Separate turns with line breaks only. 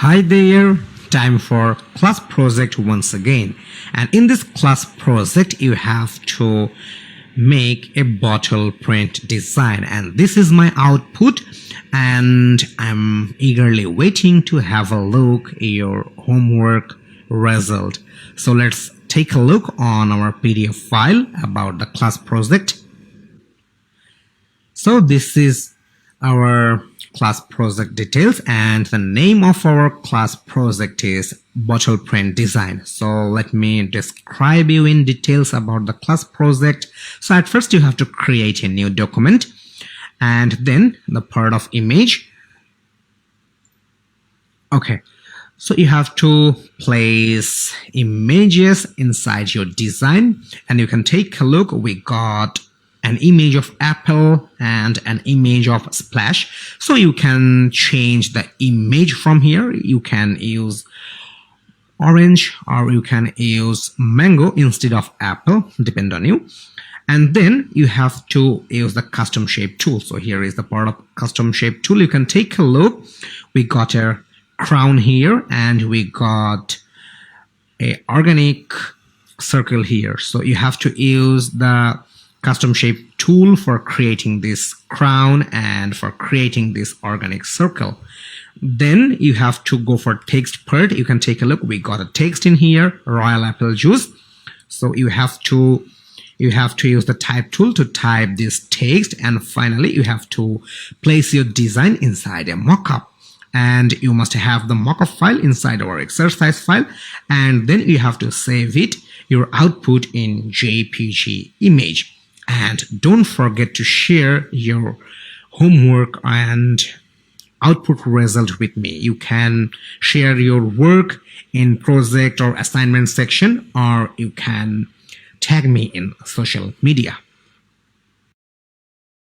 Hi there, time for class project once again. And in this class project you have to make a bottle print design, and this is my output, and I'm eagerly waiting to have a look at your homework result. So let's take a look on our PDF file about the class project. So this is our class project details, and the name of our class project is bottle print design. So let me describe you in details about the class project. So at first you have to create a new document, and then the part of image. Okay, so you have to place images inside your design, and you can take a look. We got an image of apple and an image of splash, so you can change the image from here. You can use orange or you can use mango instead of apple, depend on you. And then you have to use the custom shape tool. So here is the part of custom shape tool. You can take a look. We got a crown here, and we got a organic circle here. So you have to use the custom shape tool for creating this crown and for creating this organic circle. Then you have to go for text part. You can take a look. We got a text in here, royal apple juice. So you have to use the type tool to type this text, and finally you have to place your design inside a mockup. And you must have the mockup file inside our exercise file, and then you have to save it, your output, in JPG image. And don't forget to share your homework and output result with me. You can share your work in project or assignment section, or you can tag me in social media.